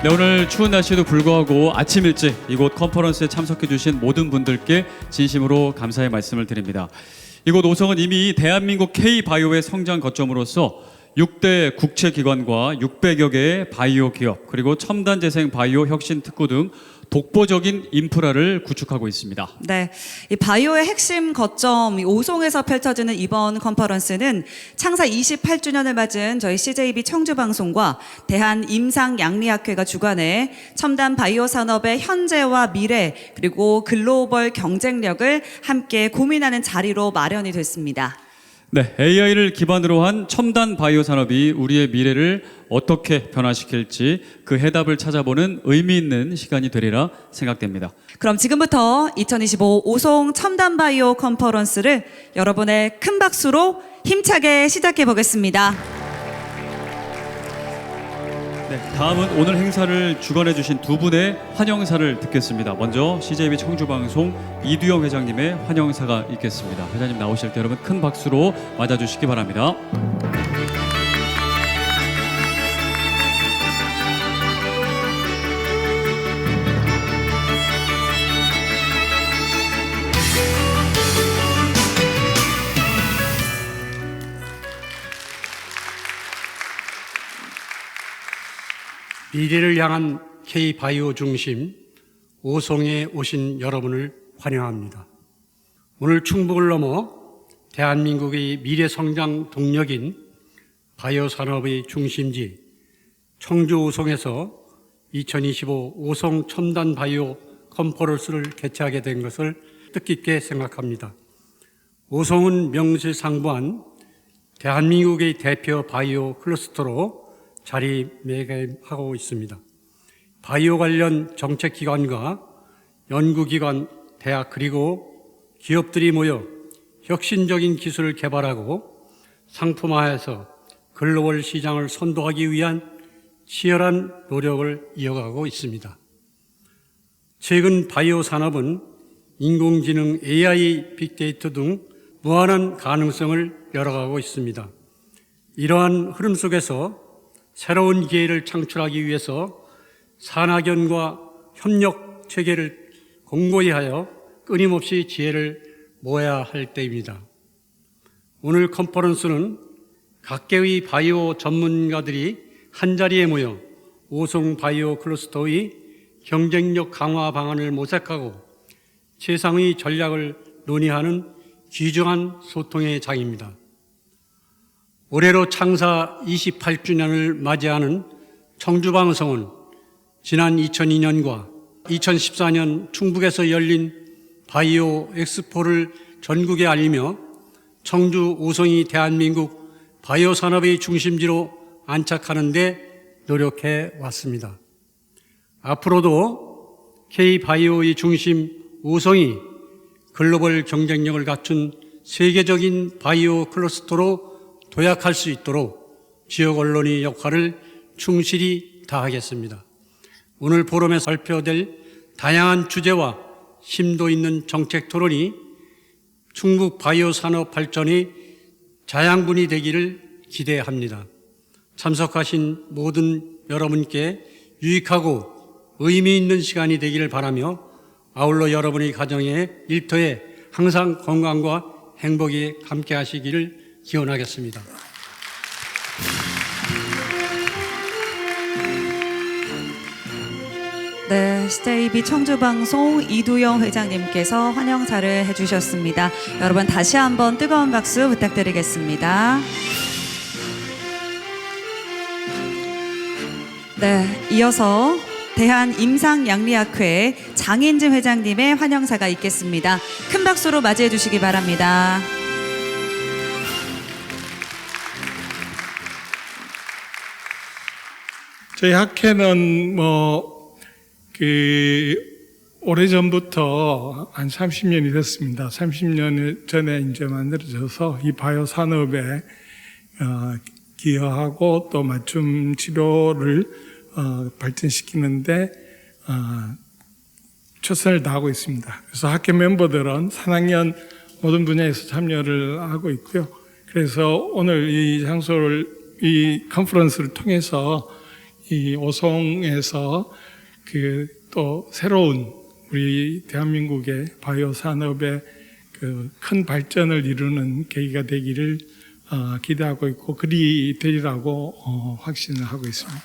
네, 오늘 추운 날씨에도 불구하고 아침 일찍 이곳 컨퍼런스에 참석해 주신 모든 분들께 진심으로 감사의 말씀을 드립니다. 이곳 오성은 이미 대한민국 K-바이오의 성장 거점으로서 6대 국제기관과 600여 개의 바이오 기업, 그리고 첨단 재생 바이오 혁신 특구 등 독보적인 인프라를 구축하고 있습니다. 네, 이 바이오의 핵심 거점 오송에서 펼쳐지는 이번 컨퍼런스는 창사 28주년을 맞은 저희 CJB 청주방송과 대한임상양리학회가 주관해 첨단 바이오 산업의 현재와 미래 그리고 글로벌 경쟁력을 함께 고민하는 자리로 마련이 됐습니다. 네, AI를 기반으로 한 첨단 바이오 산업이 우리의 미래를 어떻게 변화시킬지 그 해답을 찾아보는 의미 있는 시간이 되리라 생각됩니다. 그럼 지금부터 2025 오송 첨단 바이오 컨퍼런스를 여러분의 큰 박수로 힘차게 시작해 보겠습니다. 네, 다음은 오늘 행사를 주관해 주신 두 분의 환영사를 듣겠습니다. 먼저 CJB 청주방송 이두영 회장님의 환영사가 있겠습니다. 회장님 나오실 때 여러분 큰 박수로 맞아주시기 바랍니다. 미래를 향한 K-바이오 중심 오송에 오신 여러분을 환영합니다. 오늘 충북을 넘어 대한민국의 미래 성장 동력인 바이오 산업의 중심지 청주 오송에서 2025 오송 첨단 바이오 컨퍼런스를 개최하게 된 것을 뜻깊게 생각합니다. 오송은 명실상부한 대한민국의 대표 바이오 클러스터로 자리매김하고 있습니다. 바이오 관련 정책기관과 연구기관, 대학 그리고 기업들이 모여 혁신적인 기술을 개발하고 상품화해서 글로벌 시장을 선도하기 위한 치열한 노력을 이어가고 있습니다. 최근 바이오 산업은 인공지능, AI, 빅데이터 등 무한한 가능성을 열어가고 있습니다. 이러한 흐름 속에서 새로운 기회를 창출하기 위해서 산학연과 협력 체계를 공고히 하여 끊임없이 지혜를 모아야 할 때입니다. 오늘 컨퍼런스는 각계의 바이오 전문가들이 한자리에 모여 오송 바이오 클러스터의 경쟁력 강화 방안을 모색하고 최상의 전략을 논의하는 귀중한 소통의 장입니다. 올해로 창사 28주년을 맞이하는 청주방송은 지난 2002년과 2014년 충북에서 열린 바이오 엑스포를 전국에 알리며 청주 오송이 대한민국 바이오 산업의 중심지로 안착하는 데 노력해 왔습니다. 앞으로도 K-바이오의 중심 오송이 글로벌 경쟁력을 갖춘 세계적인 바이오 클러스터로 도약할 수 있도록 지역 언론의 역할을 충실히 다하겠습니다. 오늘 포럼에서 발표될 다양한 주제와 심도 있는 정책 토론이 충북 바이오 산업 발전의 자양분이 되기를 기대합니다. 참석하신 모든 여러분께 유익하고 의미 있는 시간이 되기를 바라며 아울러 여러분의 가정의 일터에 항상 건강과 행복이 함께 하시기를 기원하겠습니다. 네, CJB 청주방송 이두영 회장님께서 환영사를 해주셨습니다. 여러분 다시 한번 뜨거운 박수 부탁드리겠습니다. 네, 이어서 대한임상양리학회 장인진 회장님의 환영사가 있겠습니다. 큰 박수로 맞이해 주시기 바랍니다. 저희 학회는 오래전부터 한 30년이 됐습니다. 30년 전에 이제 만들어져서 이 바이오 산업에 기여하고 또 맞춤 치료를 발전시키는데 최선을 다하고 있습니다. 그래서 학회 멤버들은 3학년 모든 분야에서 참여를 하고 있고요. 그래서 오늘 이 컨퍼런스를 통해서 이 오송에서 그 또 새로운 우리 대한민국의 바이오 산업의 그 큰 발전을 이루는 계기가 되기를 기대하고 있고 그리 되리라고 확신을 하고 있습니다.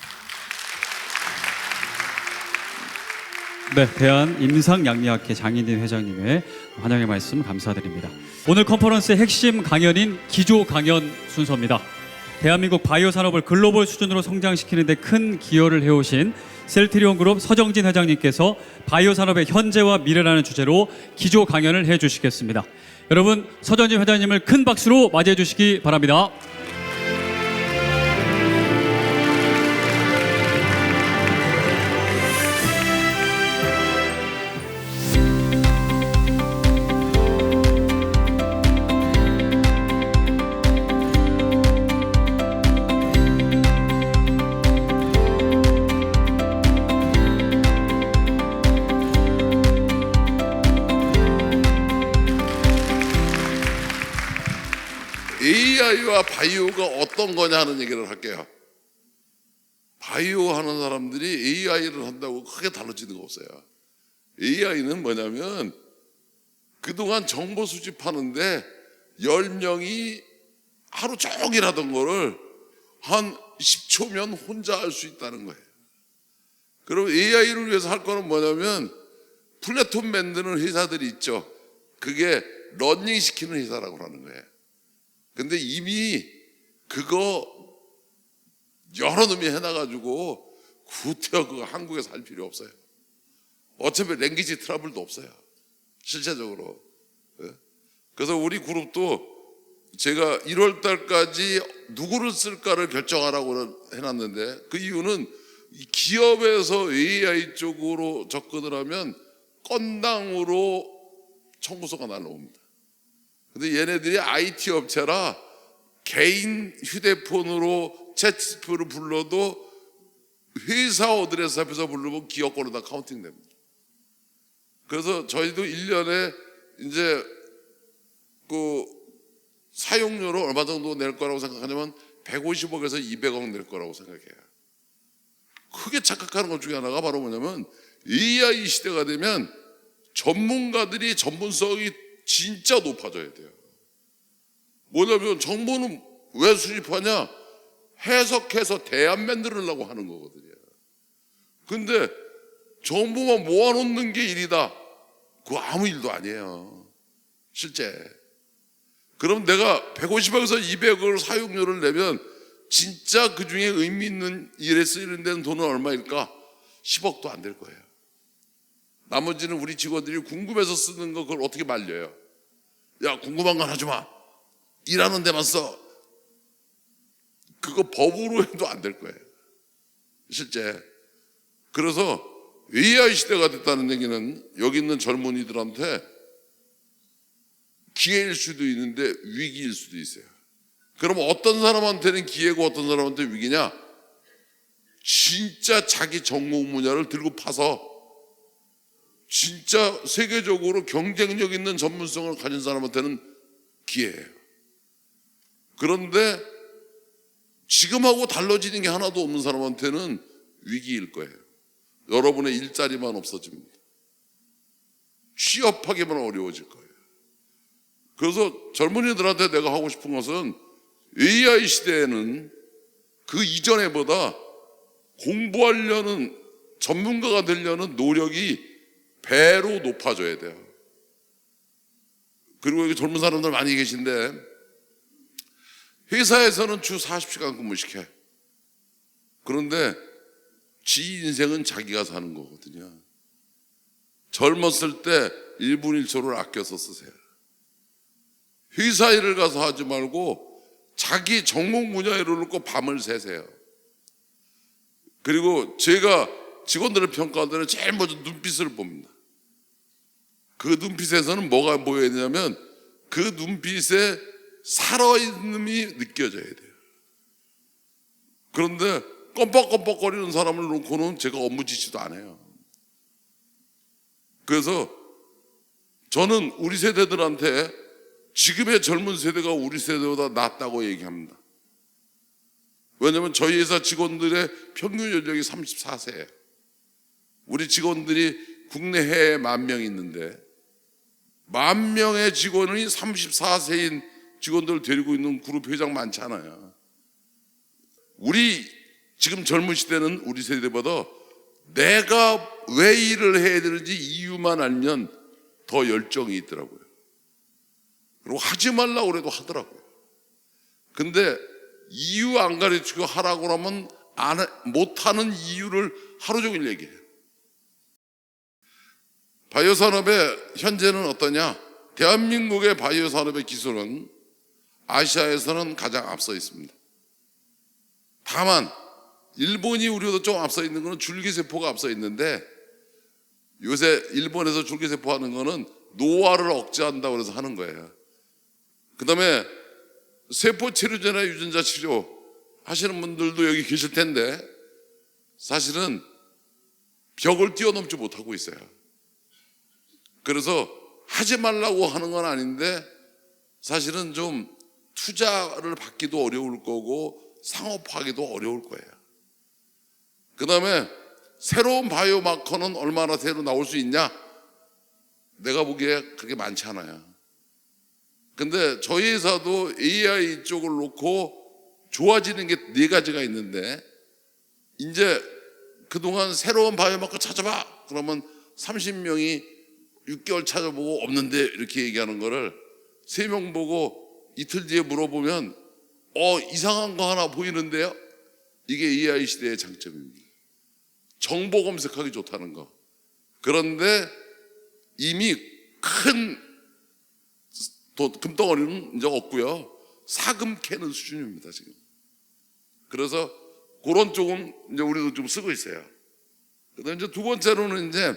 네, 대한 임상양리학회 장인진 회장님의 환영의 말씀 감사드립니다. 오늘 컨퍼런스의 핵심 강연인 기조 강연 순서입니다. 대한민국 바이오 산업을 글로벌 수준으로 성장시키는 데 큰 기여를 해오신 셀트리온 그룹 서정진 회장님께서 바이오 산업의 현재와 미래라는 주제로 기조 강연을 해주시겠습니다. 여러분, 서정진 회장님을 큰 박수로 맞이해 주시기 바랍니다. AI와 바이오가 어떤 거냐 하는 얘기를 할게요. 바이오 하는 사람들이 AI를 한다고 크게 달라지는 거 없어요. AI는 뭐냐면 그동안 정보 수집하는데 10명이 하루 종일 하던 거를 한 10초면 혼자 할 수 있다는 거예요. 그럼 AI를 위해서 할 거는 뭐냐면 플랫폼 만드는 회사들이 있죠. 그게 러닝 시키는 회사라고 하는 거예요. 근데 이미 그거 여러 놈이 해놔가지고 구태여 그거 한국에서 할 필요 없어요. 어차피 랭귀지 트러블도 없어요. 실제적으로. 그래서 우리 그룹도 제가 1월 달까지 누구를 쓸까를 결정하라고 해놨는데 그 이유는 기업에서 AI 쪽으로 접근을 하면 건당으로 청구서가 날라옵니다. 근데 얘네들이 IT 업체라 개인 휴대폰으로 챗GPT를 불러도 회사 어드레스 앞에서 부르면 기업 거로 다 카운팅 됩니다. 그래서 저희도 1년에 이제 그 사용료로 얼마 정도 낼 거라고 생각하냐면 150억에서 200억 낼 거라고 생각해요. 크게 착각하는 것 중에 하나가 바로 뭐냐면 AI 시대가 되면 전문가들이 전문성이 진짜 높아져야 돼요. 뭐냐면 정보는 왜 수집하냐? 해석해서 대안 만들으려고 하는 거거든요. 근데 정보만 모아놓는 게 일이다. 그거 아무 일도 아니에요. 실제. 그럼 내가 150억에서 200억을 사용료를 내면 진짜 그 중에 의미 있는 일에 쓰이는 데는 돈은 얼마일까? 10억도 안 될 거예요. 나머지는 우리 직원들이 궁금해서 쓰는 거 그걸 어떻게 말려요? 야, 궁금한 건 하지 마. 일하는 데만 써. 그거 법으로 해도 안 될 거예요. 실제. 그래서 AI 시대가 됐다는 얘기는 여기 있는 젊은이들한테 기회일 수도 있는데 위기일 수도 있어요. 그럼 어떤 사람한테는 기회고 어떤 사람한테 위기냐? 진짜 자기 전공 분야를 들고 파서 진짜 세계적으로 경쟁력 있는 전문성을 가진 사람한테는 기회예요. 그런데 지금하고 달라지는 게 하나도 없는 사람한테는 위기일 거예요. 여러분의 일자리만 없어집니다. 취업하기만 어려워질 거예요. 그래서 젊은이들한테 내가 하고 싶은 것은 AI 시대에는 그 이전에보다 공부하려는 전문가가 되려는 노력이 배로 높아져야 돼요. 그리고 여기 젊은 사람들 많이 계신데 회사에서는 주 40시간 근무시켜. 그런데 지 인생은 자기가 사는 거거든요. 젊었을 때 1분 1초를 아껴서 쓰세요. 회사 일을 가서 하지 말고 자기 전공 분야에 놓고 밤을 새세요. 그리고 제가 직원들을 평가할 때는 제일 먼저 눈빛을 봅니다. 그 눈빛에서는 뭐가 보여야 되냐면 그 눈빛에 살아있음이 느껴져야 돼요. 그런데 껌뻑껌뻑거리는 사람을 놓고는 제가 업무 지시도 안 해요. 그래서 저는 우리 세대들한테 지금의 젊은 세대가 우리 세대보다 낫다고 얘기합니다. 왜냐하면 저희 회사 직원들의 평균 연령이 34세예요. 우리 직원들이 국내에 10,000명 있는데 10,000명의 직원이 34세인 직원들을 데리고 있는 그룹 회장 많지 않아요. 우리 지금 젊은 시대는 우리 세대보다 내가 왜 일을 해야 되는지 이유만 알면 더 열정이 있더라고요. 그리고 하지 말라고 그래도 하더라고요. 근데 이유 안 가르치고 하라고 하면 못하는 이유를 하루 종일 얘기해요. 바이오 산업의 현재는 어떠냐? 대한민국의 바이오 산업의 기술은 아시아에서는 가장 앞서 있습니다. 다만 일본이 우리보다 좀 앞서 있는 것은 줄기세포가 앞서 있는데, 요새 일본에서 줄기세포 하는 거는 노화를 억제한다고 해서 하는 거예요. 그 다음에 세포치료제나 유전자 치료 하시는 분들도 여기 계실 텐데 사실은 벽을 뛰어넘지 못하고 있어요. 그래서 하지 말라고 하는 건 아닌데 사실은 좀 투자를 받기도 어려울 거고 상업화하기도 어려울 거예요. 그 다음에 새로운 바이오 마커는 얼마나 새로 나올 수 있냐? 내가 보기에 그렇게 많지 않아요. 근데 저희 회사도 AI 쪽을 놓고 좋아지는 게 4가지가 있는데, 이제 그동안 새로운 바이오 마커 찾아봐 그러면 30명이 6개월 찾아보고 없는데 이렇게 얘기하는 거를 3명 보고 이틀 뒤에 물어보면 이상한 거 하나 보이는데요? 이게 AI 시대의 장점입니다. 정보 검색하기 좋다는 거. 그런데 이미 큰 금덩어리는 이제 없고요. 사금 캐는 수준입니다, 지금. 그래서 그런 쪽은 이제 우리도 좀 쓰고 있어요. 그다음에 이제 두 번째로는 이제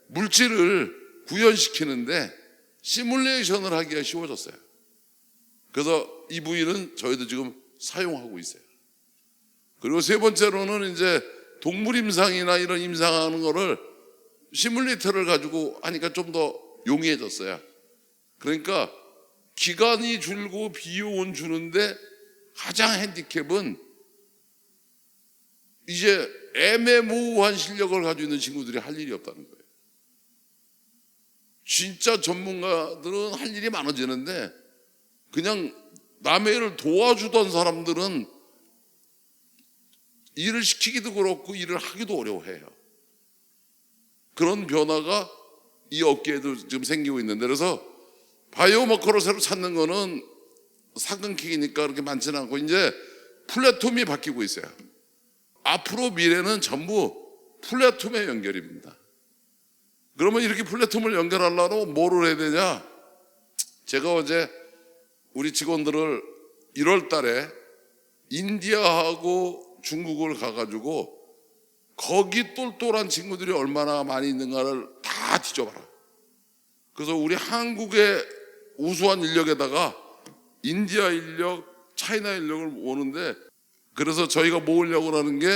물질을 구현시키는데 시뮬레이션을 하기가 쉬워졌어요. 그래서 이 부위는 저희도 지금 사용하고 있어요. 그리고 세 번째로는 이제 동물 임상이나 이런 임상하는 거를 시뮬레이터를 가지고 하니까 좀 더 용이해졌어요. 그러니까 기간이 줄고 비용은 주는데 가장 핸디캡은 이제 애매모호한 실력을 가지고 있는 친구들이 할 일이 없다는 거예요. 진짜 전문가들은 할 일이 많아지는데 그냥 남의 일을 도와주던 사람들은 일을 시키기도 그렇고 일을 하기도 어려워해요. 그런 변화가 이 업계에도 지금 생기고 있는데, 그래서 바이오마커를 새로 찾는 거는 사금킥이니까 그렇게 많지는 않고 이제 플랫폼이 바뀌고 있어요. 앞으로 미래는 전부 플랫폼의 연결입니다. 그러면 이렇게 플랫폼을 연결하려면 뭐를 해야 되냐? 제가 어제 우리 직원들을 1월 달에 인디아하고 중국을 가가지고 거기 똘똘한 친구들이 얼마나 많이 있는가를 다 뒤져봐라. 그래서 우리 한국의 우수한 인력에다가 인디아 인력, 차이나 인력을 모으는데, 그래서 저희가 모으려고 하는 게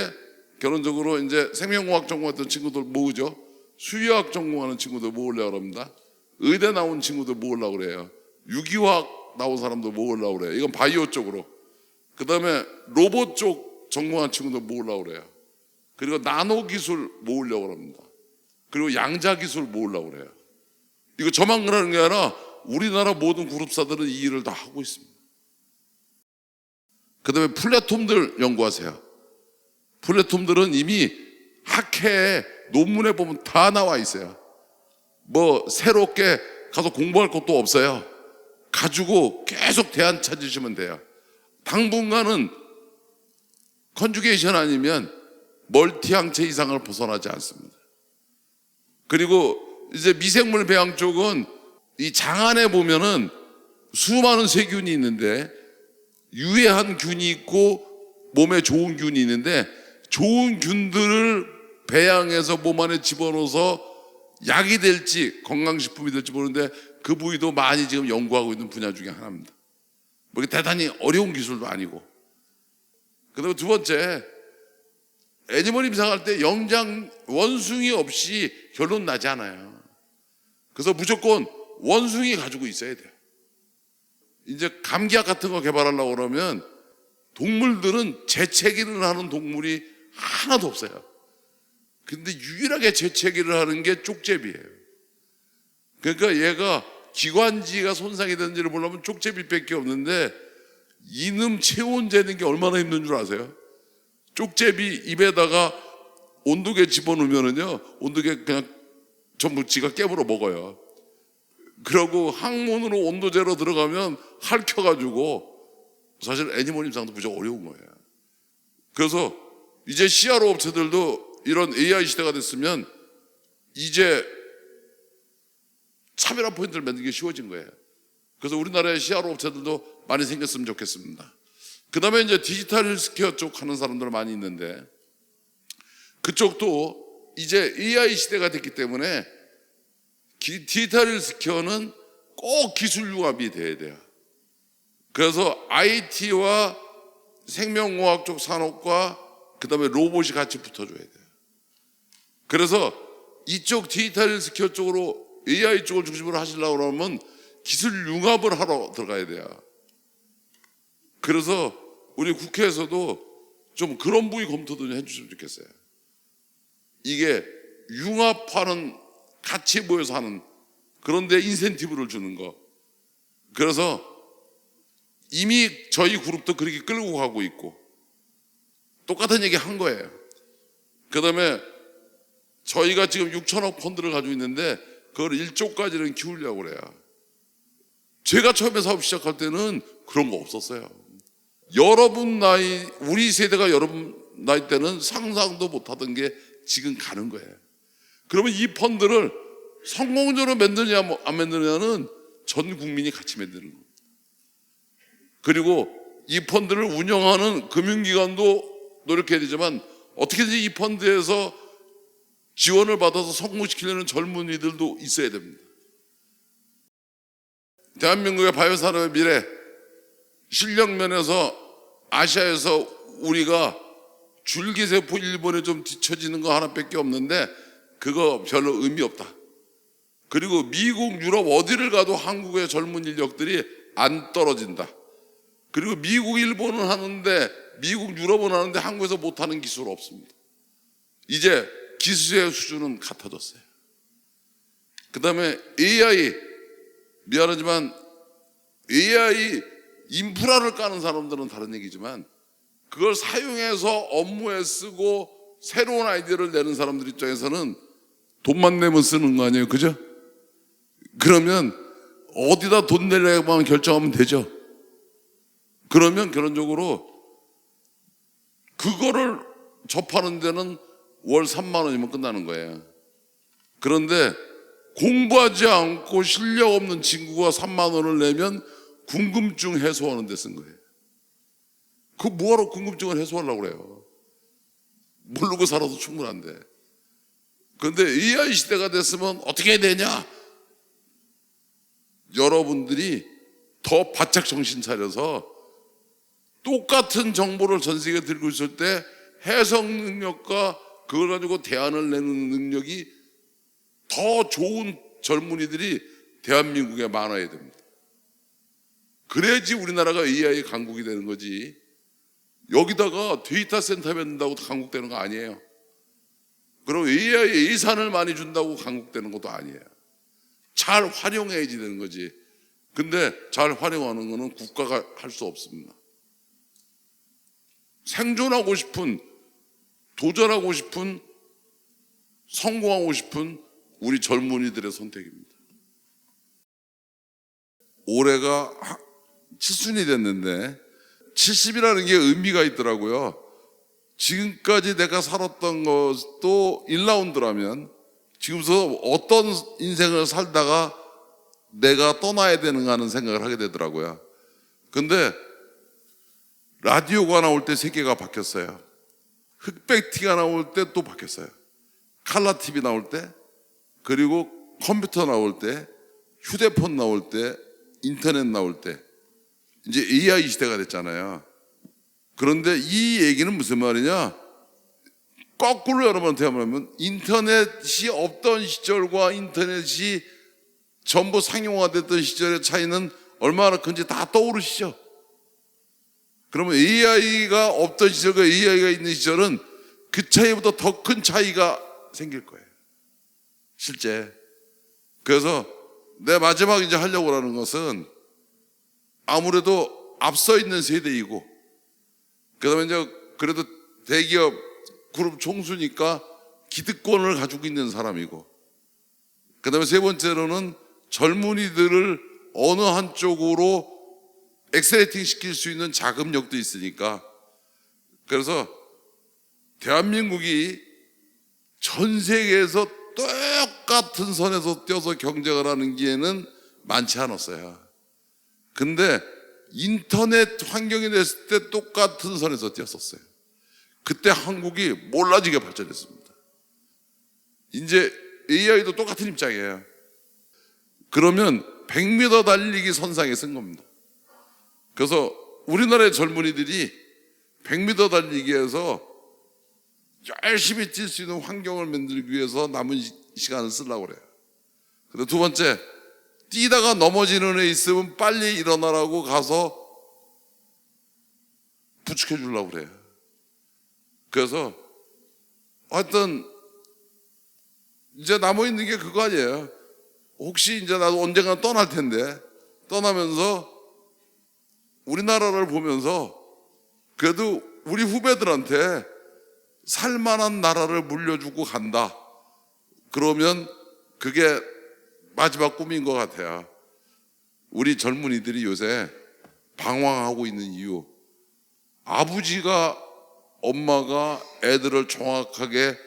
결론적으로 이제 생명공학 전공했던 친구들 모으죠. 수의학 전공하는 친구들 모으려고 합니다. 의대 나온 친구들 모으려고 그래요. 유기화학 나온 사람도 모으려고 그래요. 이건 바이오 쪽으로. 그 다음에 로봇 쪽 전공한 친구들 모으려고 그래요. 그리고 나노 기술 모으려고 합니다. 그리고 양자 기술 모으려고 그래요. 이거 저만 그러는 게 아니라 우리나라 모든 그룹사들은 이 일을 다 하고 있습니다. 그 다음에 플랫폼들 연구하세요. 플랫폼들은 이미 학회에 논문에 보면 다 나와 있어요. 뭐 새롭게 가서 공부할 것도 없어요. 가지고 계속 대안 찾으시면 돼요. 당분간은 컨주게이션 아니면 멀티항체 이상을 벗어나지 않습니다. 그리고 이제 미생물 배양 쪽은 이 장 안에 보면은 수많은 세균이 있는데 유해한 균이 있고 몸에 좋은 균이 있는데, 좋은 균들을 배양해서 몸 안에 집어넣어서 약이 될지 건강식품이 될지 모르는데 그 부위도 많이 지금 연구하고 있는 분야 중에 하나입니다. 뭐 대단히 어려운 기술도 아니고. 그 다음에 두 번째, 애니멀 임상할 때 영장 원숭이 없이 결론 나지 않아요. 그래서 무조건 원숭이 가지고 있어야 돼요. 이제 감기약 같은 거 개발하려고 그러면 동물들은 재채기를 하는 동물이 하나도 없어요. 근데 유일하게 재채기를 하는 게 쪽제비예요. 그러니까 얘가 기관지가 손상이 되는지를 보려면 쪽제비밖에 없는데, 이놈 체온 재는 게 얼마나 힘든 줄 아세요? 쪽제비 입에다가 온도계 집어넣으면은요, 온도계 그냥 전부 지가 깨물어 먹어요. 그러고 항문으로 온도재로 들어가면 핥혀가지고 사실 애니멀 임상도 무척 어려운 거예요. 그래서 이제 CRO 업체들도 이런 AI 시대가 됐으면 이제 차별화 포인트를 만드는 게 쉬워진 거예요. 그래서 우리나라의 CRO 업체들도 많이 생겼으면 좋겠습니다. 그 다음에 이제 디지털 헬스케어 쪽 하는 사람들 많이 있는데, 그쪽도 이제 AI 시대가 됐기 때문에 디지털 헬스케어는 꼭 기술 융합이 돼야 돼요. 그래서 IT와 생명공학 쪽 산업과 그 다음에 로봇이 같이 붙어줘야 돼요. 그래서 이쪽 디지털 헬스케어 쪽으로 AI 쪽을 중심으로 하시려고 그러면 기술 융합을 하러 들어가야 돼요. 그래서 우리 국회에서도 좀 그런 부위 검토도 좀 해주시면 좋겠어요. 이게 융합하는, 같이 모여서 하는 그런 데 인센티브를 주는 거. 그래서 이미 저희 그룹도 그렇게 끌고 가고 있고 똑같은 얘기 한 거예요. 그 다음에 저희가 지금 6천억 펀드를 가지고 있는데 그걸 1조까지는 키우려고 그래요. 제가 처음에 사업 시작할 때는 그런 거 없었어요. 여러분 나이, 우리 세대가 여러분 나이 때는 상상도 못하던 게 지금 가는 거예요. 그러면 이 펀드를 성공적으로 만드냐 안 만드냐는 전 국민이 같이 만드는 겁니다. 그리고 이 펀드를 운영하는 금융기관도 노력해야 되지만 어떻게든지 이 펀드에서 지원을 받아서 성공시키려는 젊은이들도 있어야 됩니다. 대한민국의 바이오 산업의 미래, 실력 면에서 아시아에서 우리가 줄기세포 일본에 좀 뒤처지는 거 하나밖에 없는데 그거 별로 의미 없다. 그리고 미국, 유럽 어디를 가도 한국의 젊은 인력들이 안 떨어진다. 그리고 미국, 일본은 하는데, 미국, 유럽은 하는데 한국에서 못하는 기술 없습니다. 이제 기술의 수준은 같아졌어요. 그 다음에 AI, 미안하지만 AI 인프라를 까는 사람들은 다른 얘기지만 그걸 사용해서 업무에 쓰고 새로운 아이디어를 내는 사람들 입장에서는 돈만 내면 쓰는 거 아니에요, 그죠? 그러면 어디다 돈 내려고만 결정하면 되죠. 그러면 결론적으로 그거를 접하는 데는 월 3만 원이면 끝나는 거예요. 그런데 공부하지 않고 실력 없는 친구가 3만 원을 내면 궁금증 해소하는 데 쓴 거예요. 그 뭐하러 궁금증을 해소하려고 그래요? 모르고 살아도 충분한데. 그런데 AI 시대가 됐으면 어떻게 해야 되냐? 여러분들이 더 바짝 정신 차려서 똑같은 정보를 전 세계에 들고 있을 때 해석 능력과 그걸 가지고 대안을 내는 능력이 더 좋은 젊은이들이 대한민국에 많아야 됩니다. 그래야지 우리나라가 AI 강국이 되는 거지. 여기다가 데이터 센터 만든다고 강국되는 거 아니에요. 그럼 AI 예산을 많이 준다고 강국되는 것도 아니에요. 잘 활용해야지 되는 거지. 근데 잘 활용하는 거는 국가가 할 수 없습니다. 생존하고 싶은, 도전하고 싶은, 성공하고 싶은 우리 젊은이들의 선택입니다. 올해가 70이 됐는데 70이라는 게 의미가 있더라고요. 지금까지 내가 살았던 것도 1라운드라면 지금서 어떤 인생을 살다가 내가 떠나야 되는가 하는 생각을 하게 되더라고요. 근데 라디오가 나올 때 세계가 바뀌었어요. 흑백 티가 나올 때 또 바뀌었어요. 칼라 TV 나올 때, 그리고 컴퓨터 나올 때, 휴대폰 나올 때, 인터넷 나올 때, 이제 AI 시대가 됐잖아요. 그런데 이 얘기는 무슨 말이냐? 거꾸로 여러분한테 하면 인터넷이 없던 시절과 인터넷이 전부 상용화됐던 시절의 차이는 얼마나 큰지 다 떠오르시죠? 그러면 AI가 없던 시절과 AI가 있는 시절은 그 차이보다 더 큰 차이가 생길 거예요. 실제. 그래서 내 마지막 이제 하려고 하는 것은 아무래도 앞서 있는 세대이고, 그 다음에 이제 그래도 대기업 그룹 총수니까 기득권을 가지고 있는 사람이고, 그 다음에 세 번째로는 젊은이들을 어느 한쪽으로 엑셀레이팅 시킬 수 있는 자금력도 있으니까, 그래서 대한민국이 전 세계에서 똑같은 선에서 뛰어서 경쟁을 하는 기회는 많지 않았어요. 근데 인터넷 환경이 됐을 때 똑같은 선에서 뛰었었어요. 그때 한국이 몰라지게 발전했습니다. 이제 AI도 똑같은 입장이에요. 그러면 100m 달리기 선상에 쓴 겁니다. 그래서 우리나라의 젊은이들이 100m 달리기에서 열심히 뛸 수 있는 환경을 만들기 위해서 남은 시간을 쓰려고 그래요. 그리고 두 번째, 뛰다가 넘어지는 애 있으면 빨리 일어나라고 가서 부축해 주려고 그래요. 그래서 하여튼 이제 남아있는 게 그거 아니에요. 혹시 이제 나도 언젠가 떠날 텐데, 떠나면서 우리나라를 보면서 그래도 우리 후배들한테 살만한 나라를 물려주고 간다. 그러면 그게 마지막 꿈인 것 같아요. 우리 젊은이들이 요새 방황하고 있는 이유, 아버지가 엄마가 애들을 정확하게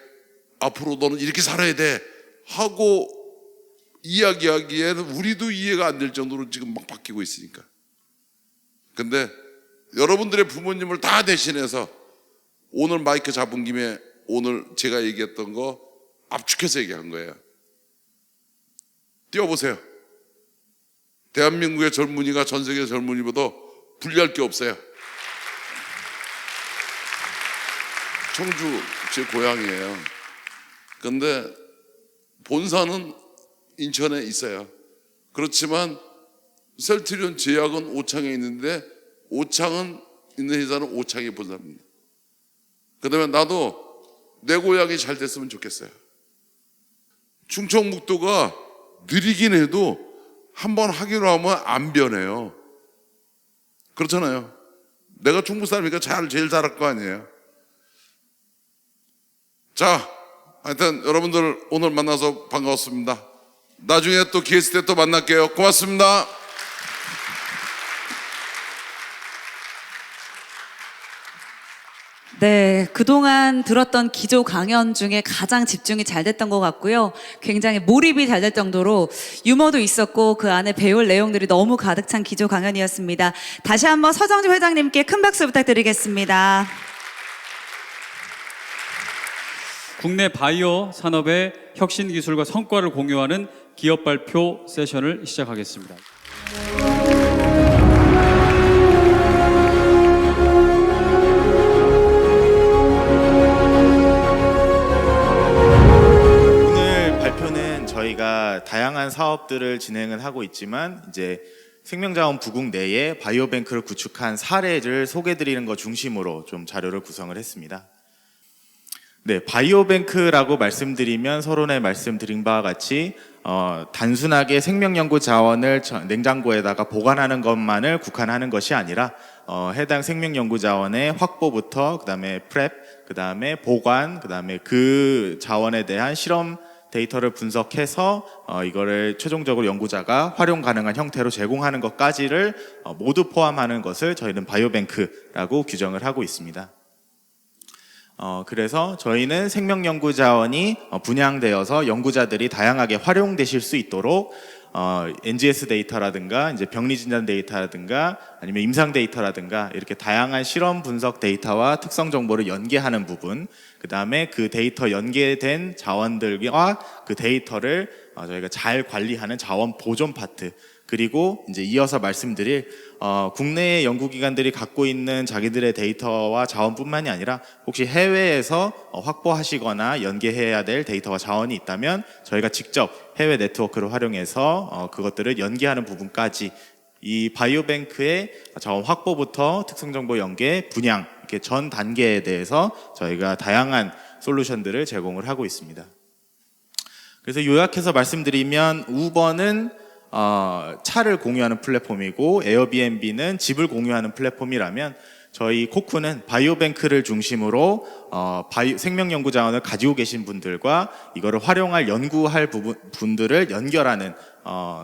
앞으로 너는 이렇게 살아야 돼 하고 이야기하기에는 우리도 이해가 안 될 정도로 지금 막 바뀌고 있으니까. 근데 여러분들의 부모님을 다 대신해서 오늘 마이크 잡은 김에 오늘 제가 얘기했던 거 압축해서 얘기한 거예요. 뛰어보세요. 대한민국의 젊은이가 전 세계 젊은이보다 불리할 게 없어요. 청주 제 고향이에요. 근데 본사는 인천에 있어요. 그렇지만 셀트리온 제약은 오창에 있는데 오창은 있는 회사는 오창이 본사입니다. 그 다음에 나도 내 고향이 잘 됐으면 좋겠어요. 충청북도가 느리긴 해도 한번 하기로 하면 안 변해요. 그렇잖아요. 내가 충북 사람이니까 제일 잘할 거 아니에요. 자, 하여튼 여러분들 오늘 만나서 반가웠습니다. 나중에 또 기회 있을 때 또 만날게요. 고맙습니다. 네, 그동안 들었던 기조 강연 중에 가장 집중이 잘 됐던 것 같고요. 굉장히 몰입이 잘 될 정도로 유머도 있었고 그 안에 배울 내용들이 너무 가득 찬 기조 강연이었습니다. 다시 한번 서정주 회장님께 큰 박수 부탁드리겠습니다. 국내 바이오 산업의 혁신 기술과 성과를 공유하는 기업 발표 세션을 시작하겠습니다. 오늘 발표는 저희가 다양한 사업들을 진행을 하고 있지만 이제 생명자원 부국 내에 바이오뱅크를 구축한 사례를 소개드리는 것 중심으로 좀 자료를 구성을 했습니다. 네, 바이오뱅크라고 말씀드리면 서론에 말씀드린 바와 같이 단순하게 생명연구 자원을 냉장고에다가 보관하는 것만을 국한하는 것이 아니라 해당 생명연구 자원의 확보부터 그다음에 프랩, 그다음에 보관, 그다음에 그 자원에 대한 실험 데이터를 분석해서 이거를 최종적으로 연구자가 활용 가능한 형태로 제공하는 것까지를 모두 포함하는 것을 저희는 바이오뱅크라고 규정을 하고 있습니다. 그래서 저희는 생명연구 자원이 분양되어서 연구자들이 다양하게 활용되실 수 있도록 NGS 데이터라든가 이제 병리 진단 데이터라든가 아니면 임상 데이터라든가 이렇게 다양한 실험 분석 데이터와 특성 정보를 연계하는 부분, 그 다음에 그 데이터 연계된 자원들과 그 데이터를 저희가 잘 관리하는 자원 보존 파트, 그리고 이제 이어서 말씀드릴 국내의 연구기관들이 갖고 있는 자기들의 데이터와 자원뿐만이 아니라 혹시 해외에서 확보하시거나 연계해야 될 데이터와 자원이 있다면 저희가 직접 해외 네트워크를 활용해서 그것들을 연계하는 부분까지 이 바이오뱅크의 자원 확보부터 특성정보 연계, 분양 이렇게 전 단계에 대해서 저희가 다양한 솔루션들을 제공을 하고 있습니다. 그래서 요약해서 말씀드리면 우버는 차를 공유하는 플랫폼이고 에어비앤비는 집을 공유하는 플랫폼이라면 저희 코쿠는 바이오뱅크를 중심으로 생명연구 자원을 가지고 계신 분들과 이거를 활용할 연구할 분들을 연결하는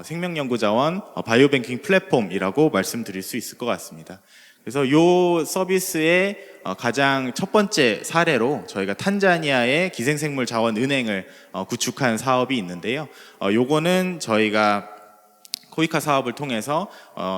생명연구 자원 바이오뱅킹 플랫폼이라고 말씀드릴 수 있을 것 같습니다. 그래서 이 서비스의 가장 첫 번째 사례로 저희가 탄자니아의 기생생물 자원 은행을 구축한 사업이 있는데요. 요거는 저희가 코이카 사업을 통해서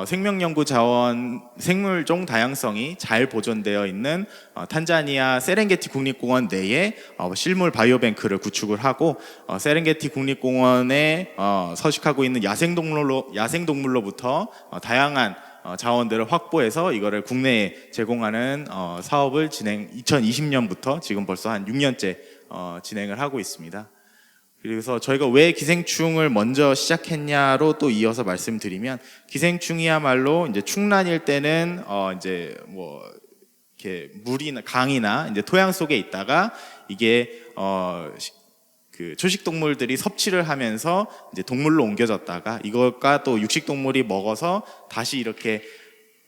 생명연구 자원 생물종 다양성이 잘 보존되어 있는 탄자니아 세렝게티 국립공원 내에 실물 바이오뱅크를 구축을 하고 세렝게티 국립공원에 서식하고 있는 야생동물로부터 다양한 자원들을 확보해서 이거를 국내에 제공하는 사업을 2020년부터 지금 벌써 한 6년째 진행을 하고 있습니다. 그래서 저희가 왜 기생충을 먼저 시작했냐로 또 이어서 말씀드리면 기생충이야말로 이제 충란일 때는 이제 뭐 이렇게 물이나 강이나 이제 토양 속에 있다가 이게 그 초식 동물들이 섭취를 하면서 이제 동물로 옮겨졌다가 이것과 또 육식 동물이 먹어서 다시 이렇게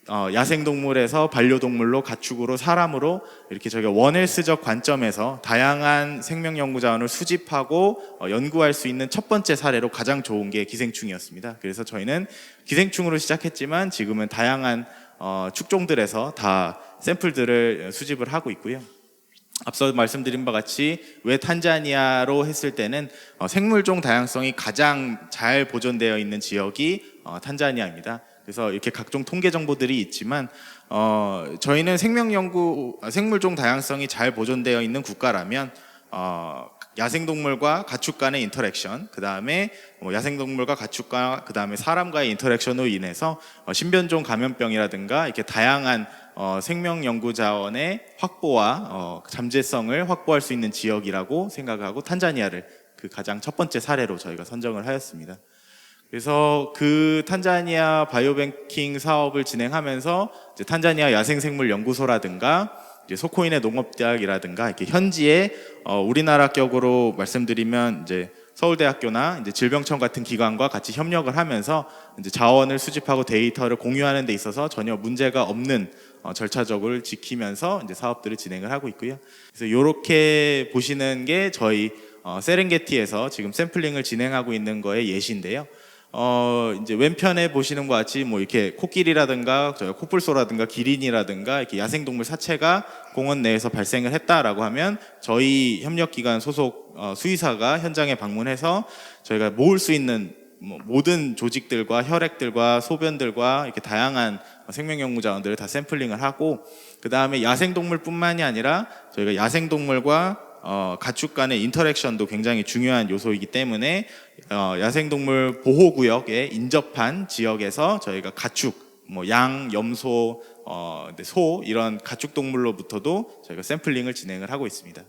야생동물에서 반려동물로 가축으로 사람으로 이렇게 저희가 원헬스적 관점에서 다양한 생명연구 자원을 수집하고 연구할 수 있는 첫 번째 사례로 가장 좋은 게 기생충이었습니다. 그래서 저희는 기생충으로 시작했지만 지금은 다양한 축종들에서 다 샘플들을 수집을 하고 있고요. 앞서 말씀드린 바 같이 왜 탄자니아로 했을 때는 생물종 다양성이 가장 잘 보존되어 있는 지역이 탄자니아입니다. 그래서 이렇게 각종 통계 정보들이 있지만 저희는 생물종 다양성이 잘 보존되어 있는 국가라면 야생동물과 가축 간의 인터랙션, 그 다음에 야생동물과 가축과 그 다음에 사람과의 인터랙션으로 인해서 신변종 감염병이라든가 이렇게 다양한 생명연구 자원의 확보와 잠재성을 확보할 수 있는 지역이라고 생각하고 탄자니아를 그 가장 첫 번째 사례로 저희가 선정을 하였습니다. 그래서 그 탄자니아 바이오뱅킹 사업을 진행하면서 이제 탄자니아 야생생물연구소라든가 이제 소코인의 농업대학이라든가 이렇게 현지에 우리나라격으로 말씀드리면 이제 서울대학교나 이제 질병청 같은 기관과 같이 협력을 하면서 이제 자원을 수집하고 데이터를 공유하는 데 있어서 전혀 문제가 없는 절차적으로 지키면서 이제 사업들을 진행을 하고 있고요. 그래서 이렇게 보시는 게 저희 세렝게티에서 지금 샘플링을 진행하고 있는 거의 예시인데요. 이제 왼편에 보시는 것 같이 뭐 이렇게 코끼리라든가 코뿔소라든가 기린이라든가 이렇게 야생동물 사체가 공원 내에서 발생을 했다라고 하면 저희 협력기관 소속 수의사가 현장에 방문해서 저희가 모을 수 있는 모든 조직들과 혈액들과 소변들과 이렇게 다양한 생명연구 자원들을 다 샘플링을 하고 그 다음에 야생동물뿐만이 아니라 저희가 야생동물과 가축 간의 인터랙션도 굉장히 중요한 요소이기 때문에 야생동물 보호구역에 인접한 지역에서 저희가 가축, 양, 염소, 소 이런 가축동물로부터도 저희가 샘플링을 진행을 하고 있습니다.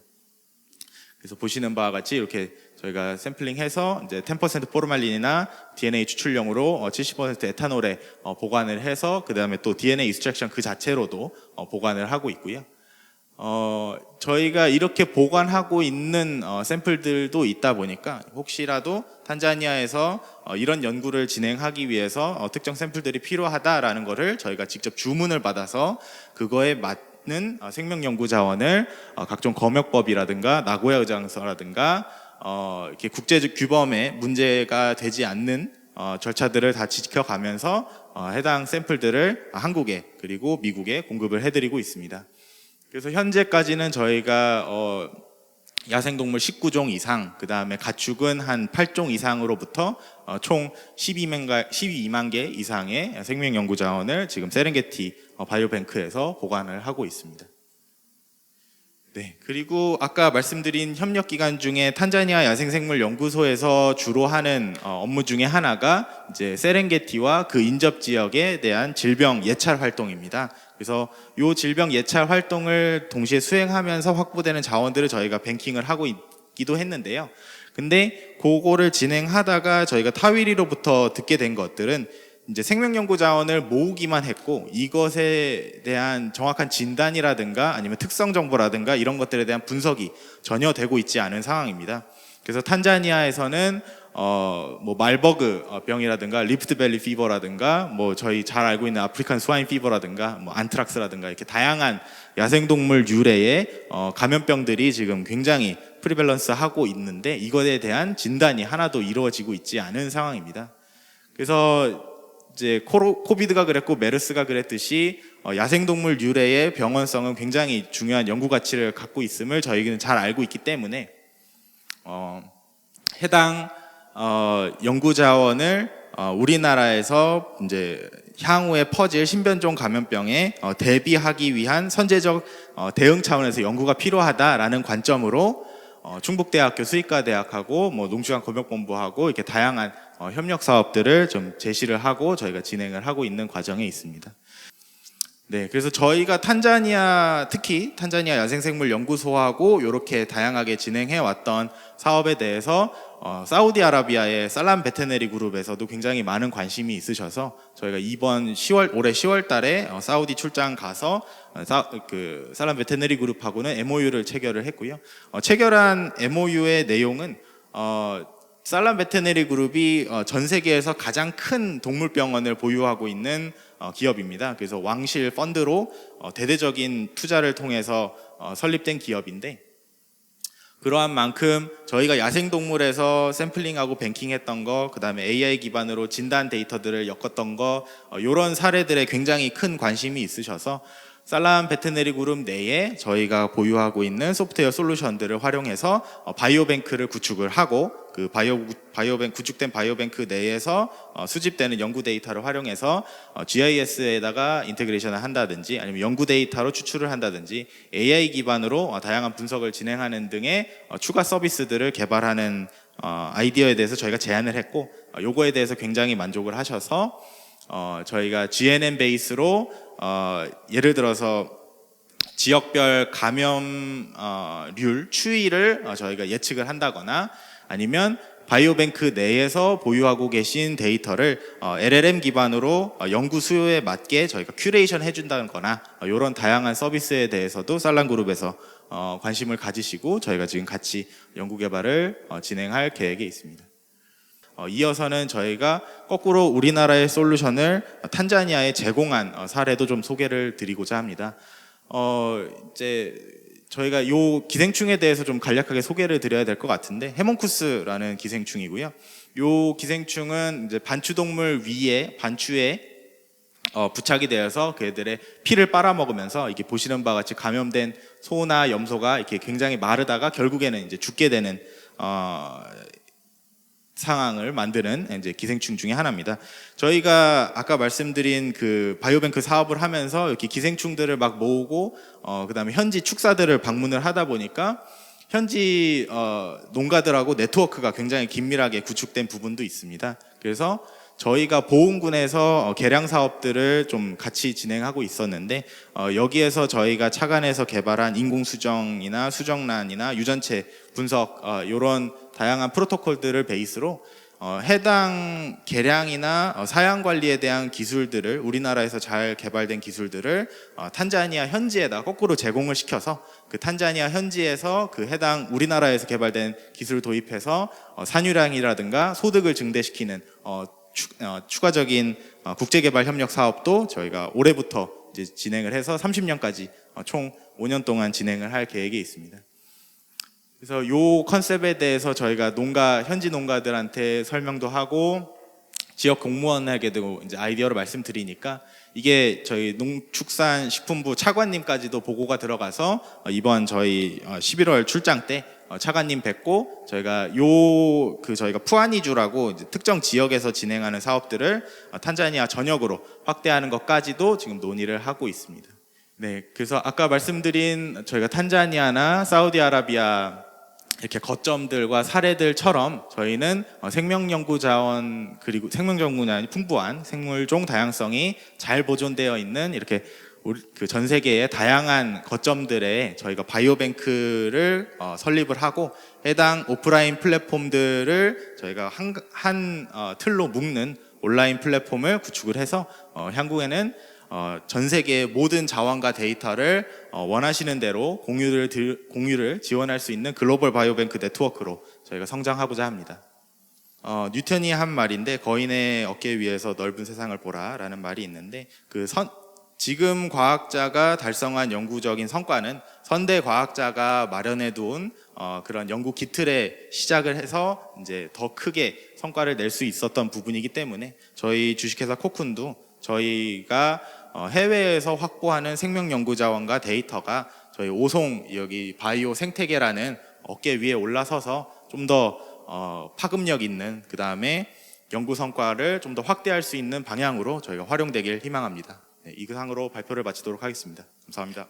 그래서 보시는 바와 같이 이렇게 저희가 샘플링해서 이제 10% 포르말린이나 DNA 추출용으로 70% 에탄올에 보관을 해서 그 다음에 또 DNA 익스트랙션 그 자체로도 보관을 하고 있고요. 저희가 이렇게 보관하고 있는 샘플들도 있다 보니까 혹시라도 탄자니아에서 이런 연구를 진행하기 위해서 특정 샘플들이 필요하다라는 거를 저희가 직접 주문을 받아서 그거에 맞는 생명연구 자원을 각종 검역법이라든가 나고야 의장서라든가 이렇게 국제적 규범에 문제가 되지 않는 절차들을 다 지켜가면서 해당 샘플들을 한국에 그리고 미국에 공급을 해드리고 있습니다. 그래서 현재까지는 저희가 야생동물 19종 이상, 그 다음에 가축은 한 8종 이상으로부터 총 12만 개 이상의 생명연구 자원을 지금 세렝게티 바이오뱅크에서 보관을 하고 있습니다. 네, 그리고 아까 말씀드린 협력기관 중에 탄자니아 야생생물연구소에서 주로 하는 업무 중에 하나가 이제 세렝게티와 그 인접 지역에 대한 질병 예찰 활동입니다. 그래서 이 질병 예찰 활동을 동시에 수행하면서 확보되는 자원들을 저희가 뱅킹을 하고 있기도 했는데요. 근데 그거를 진행하다가 저희가 타위리로부터 듣게 된 것들은 이제 생명연구 자원을 모으기만 했고 이것에 대한 정확한 진단이라든가 아니면 특성 정보라든가 이런 것들에 대한 분석이 전혀 되고 있지 않은 상황입니다. 그래서 탄자니아에서는 뭐 말버그 병이라든가 리프트밸리 피버라든가 뭐 저희 잘 알고 있는 아프리칸 스와인 피버라든가 뭐 안트락스라든가 이렇게 다양한 야생동물 유래의 감염병들이 지금 굉장히 프리밸런스 하고 있는데 이것에 대한 진단이 하나도 이루어지고 있지 않은 상황입니다. 그래서 이제 코비드가 그랬고 메르스가 그랬듯이 야생동물 유래의 병원성은 굉장히 중요한 연구 가치를 갖고 있음을 저희는 잘 알고 있기 때문에 해당 연구 자원을 우리나라에서 이제 향후에 퍼질 신변종 감염병에 대비하기 위한 선제적 대응 차원에서 연구가 필요하다라는 관점으로 충북대학교 수의과대학하고 뭐 농축안검역본부하고 이렇게 다양한 협력 사업들을 좀 제시를 하고 저희가 진행을 하고 있는 과정에 있습니다. 네, 그래서 저희가 특히 탄자니아 야생생물연구소하고 이렇게 다양하게 진행해 왔던 사업에 대해서 사우디아라비아의 살람 베테네리 그룹에서도 굉장히 많은 관심이 있으셔서 저희가 올해 10월 달에 사우디 출장 가서 살람 베테네리 그룹하고는 MOU를 체결을 했고요. 체결한 MOU의 내용은 살람 베테네리 그룹이 전 세계에서 가장 큰 동물병원을 보유하고 있는 기업입니다. 그래서 왕실 펀드로 대대적인 투자를 통해서 설립된 기업인데 그러한 만큼 저희가 야생동물에서 샘플링하고 뱅킹했던 거, 그 다음에 AI 기반으로 진단 데이터들을 엮었던 거, 이런 사례들에 굉장히 큰 관심이 있으셔서 살람 베테네리 그룹 내에 저희가 보유하고 있는 소프트웨어 솔루션들을 활용해서 바이오뱅크를 구축을 하고 그 구축된 바이오뱅크 내에서 수집되는 연구 데이터를 활용해서 GIS에다가 인테그레이션을 한다든지 아니면 연구 데이터로 추출을 한다든지 AI 기반으로 다양한 분석을 진행하는 등의 추가 서비스들을 개발하는 아이디어에 대해서 저희가 제안을 했고 요거에 대해서 굉장히 만족을 하셔서 저희가 GNN 베이스로 예를 들어서 지역별 감염률 추이를 저희가 예측을 한다거나 아니면 바이오뱅크 내에서 보유하고 계신 데이터를 LLM 기반으로 연구 수요에 맞게 저희가 큐레이션 해준다거나 이런 다양한 서비스에 대해서도 살람그룹에서 관심을 가지시고 저희가 지금 같이 연구 개발을 진행할 계획에 있습니다. 이어서는 저희가 거꾸로 우리나라의 솔루션을 탄자니아에 제공한 사례도 좀 소개를 드리고자 합니다. 이제 저희가 요 기생충에 대해서 좀 간략하게 소개를 드려야 될 것 같은데 헤몬쿠스라는 기생충이고요. 요 기생충은 이제 반추동물 위에 반추에 부착이 되어서 그들의 피를 빨아먹으면서 이게 보시는 바와 같이 감염된 소나 염소가 이렇게 굉장히 마르다가 결국에는 이제 죽게 되는 상황을 만드는 이제 기생충 중에 하나입니다. 저희가 아까 말씀드린 그 바이오뱅크 사업을 하면서 이렇게 기생충들을 막 모으고 그다음에 현지 축사들을 방문을 하다 보니까 현지 농가들하고 네트워크가 굉장히 긴밀하게 구축된 부분도 있습니다. 그래서 저희가 보훈군에서 개량 사업들을 좀 같이 진행하고 있었는데 여기에서 저희가 착안해서 개발한 인공수정이나 수정란이나 유전체 분석 이런 다양한 프로토콜들을 베이스로 해당 개량이나 사양 관리에 대한 기술들을 우리나라에서 잘 개발된 기술들을 탄자니아 현지에다 거꾸로 제공을 시켜서 그 탄자니아 현지에서 그 해당 우리나라에서 개발된 기술을 도입해서 산유량이라든가 소득을 증대시키는 추가적인 국제개발 협력 사업도 저희가 올해부터 이제 진행을 해서 30년까지 총 5년 동안 진행을 할 계획에 있습니다. 그래서 요 컨셉에 대해서 저희가 현지 농가들한테 설명도 하고 지역 공무원에게도 이제 아이디어를 말씀드리니까 이게 저희 농축산식품부 차관님까지도 보고가 들어가서 이번 저희 11월 출장 때 차관님 뵙고 저희가 저희가 푸아니주라고 이제 특정 지역에서 진행하는 사업들을 탄자니아 전역으로 확대하는 것까지도 지금 논의를 하고 있습니다. 네, 그래서 아까 말씀드린 저희가 탄자니아나 사우디아라비아 이렇게 거점들과 사례들처럼 저희는 생명연구 자원 그리고 생명연구량이 풍부한 생물종 다양성이 잘 보존되어 있는 이렇게 그 전 세계의 다양한 거점들에 저희가 바이오뱅크를 설립을 하고 해당 오프라인 플랫폼들을 저희가 한 틀로 묶는 온라인 플랫폼을 구축을 해서 향후에는 전 세계의 모든 자원과 데이터를 원하시는 대로 공유를 지원할 수 있는 글로벌 바이오뱅크 네트워크로 저희가 성장하고자 합니다. 뉴턴이 한 말인데 거인의 어깨 위에서 넓은 세상을 보라라는 말이 있는데 지금 과학자가 달성한 연구적인 성과는 선대 과학자가 마련해둔 그런 연구 기틀에 시작을 해서 이제 더 크게 성과를 낼 수 있었던 부분이기 때문에 저희 주식회사 코쿤도 저희가 해외에서 확보하는 생명 연구 자원과 데이터가 저희 오송 여기 바이오 생태계라는 어깨 위에 올라서서 좀 더 파급력 있는 그 다음에 연구 성과를 좀 더 확대할 수 있는 방향으로 저희가 활용되길 희망합니다. 네, 이상으로 발표를 마치도록 하겠습니다. 감사합니다.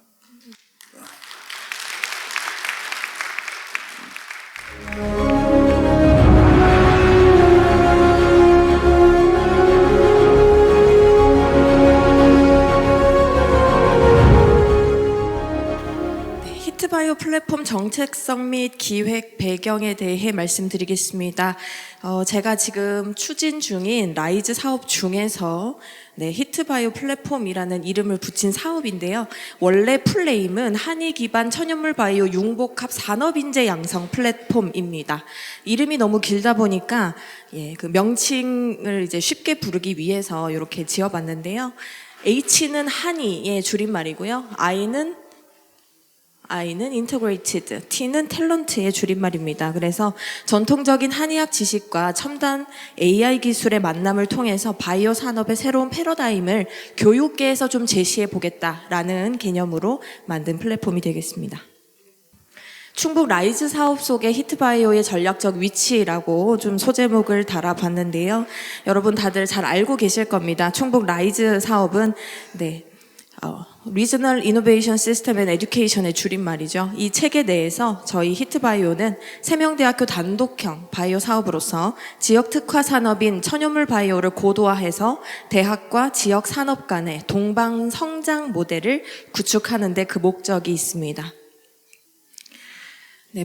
히트바이오 플랫폼 정책성 및 기획 배경에 대해 말씀드리겠습니다. 제가 지금 추진 중인 라이즈 사업 중에서 히트바이오 플랫폼이라는 이름을 붙인 사업인데요. 원래 풀네임은 한의 기반 천연물 바이오 융복합 산업인재 양성 플랫폼입니다. 이름이 너무 길다 보니까 그 명칭을 이제 쉽게 부르기 위해서 이렇게 지어봤는데요. H는 한의의 줄임말이고요. I는 integrated, T는 탤런트의 줄임말입니다. 그래서 전통적인 한의학 지식과 첨단 AI 기술의 만남을 통해서 바이오 산업의 새로운 패러다임을 교육계에서 좀 제시해 보겠다라는 개념으로 만든 플랫폼이 되겠습니다. 충북 라이즈 사업 속의 히트바이오의 전략적 위치라고 좀 소제목을 달아봤는데요. 여러분 다들 잘 알고 계실 겁니다. 충북 라이즈 사업은 Regional Innovation System and Education의 줄임말이죠. 이 체계 내에서 저희 히트바이오는 세명대학교 단독형 바이오 사업으로서 지역 특화 산업인 천연물 바이오를 고도화해서 대학과 지역 산업 간의 동방 성장 모델을 구축하는 데 그 목적이 있습니다.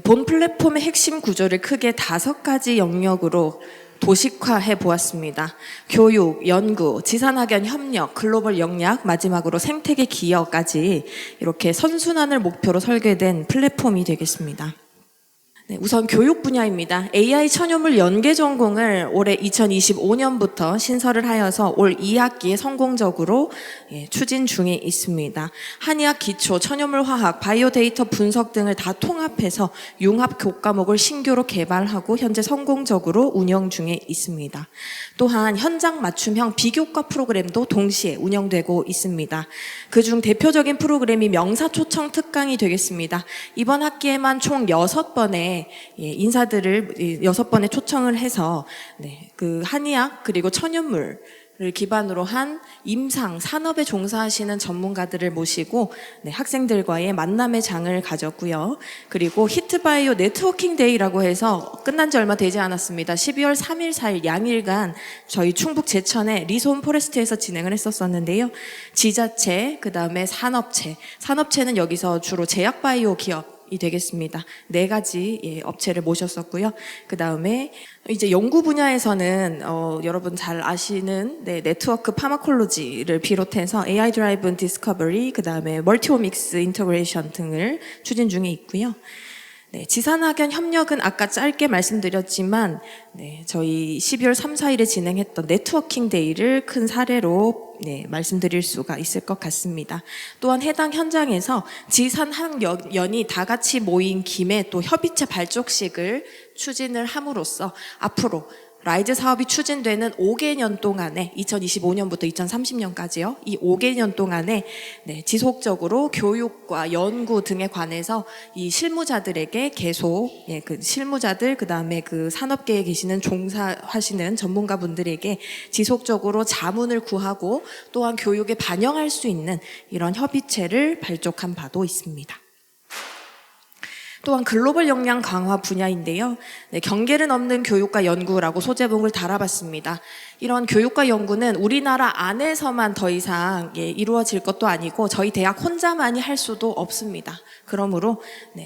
본 플랫폼의 핵심 구조를 크게 5가지 영역으로 도식화해 보았습니다. 교육, 연구, 지산학연 협력, 글로벌 역량, 마지막으로 생태계 기여까지 이렇게 선순환을 목표로 설계된 플랫폼이 되겠습니다. 우선 교육 분야입니다. AI 천연물 연계 전공을 올해 2025년부터 신설을 하여서 올 2학기에 성공적으로 추진 중에 있습니다. 한의학 기초, 천연물 화학, 바이오 데이터 분석 등을 다 통합해서 융합 교과목을 신규로 개발하고 현재 성공적으로 운영 중에 있습니다. 또한 현장 맞춤형 비교과 프로그램도 동시에 운영되고 있습니다. 그중 대표적인 프로그램이 명사초청 특강이 되겠습니다. 이번 학기에만 총 6번의 인사들을 6번의 초청을 해서 그 한의학 그리고 천연물을 기반으로 한 임상 산업에 종사하시는 전문가들을 모시고 학생들과의 만남의 장을 가졌고요. 그리고 히트바이오 네트워킹 데이라고 해서 끝난 지 얼마 되지 않았습니다. 12월 3일, 4일 양일간 저희 충북 제천의 리소온 포레스트에서 진행을 했었는데요. 지자체, 그 다음에 산업체는 여기서 주로 제약바이오 기업 이 되겠습니다. 4가지 업체를 모셨었고요. 그 다음에 이제 연구 분야에서는 여러분 잘 아시는 네트워크 파마콜로지를 비롯해서 AI 드라이븐 디스커버리, 그 다음에 멀티오믹스 인터그레이션 등을 추진 중에 있고요. 지산학연 협력은 아까 짧게 말씀드렸지만 저희 12월 3, 4일에 진행했던 네트워킹 데이를 큰 사례로 말씀드릴 수가 있을 것 같습니다. 또한 해당 현장에서 지산학연이 다 같이 모인 김에 또 협의체 발족식을 추진을 함으로써 앞으로 라이즈 사업이 추진되는 5개년 동안에 2025년부터 2030년까지요. 이 5개년 동안에 지속적으로 교육과 연구 등에 관해서 이 실무자들에게 계속 그 실무자들 그다음에 그 산업계에 계시는 종사하시는 전문가분들에게 지속적으로 자문을 구하고 또한 교육에 반영할 수 있는 이런 협의체를 발족한 바도 있습니다. 또한 글로벌 역량 강화 분야인데요. 네, 경계를 넘는 교육과 연구라고 소제목을 달아봤습니다. 이런 교육과 연구는 우리나라 안에서만 더 이상 이루어질 것도 아니고 저희 대학 혼자만이 할 수도 없습니다. 그러므로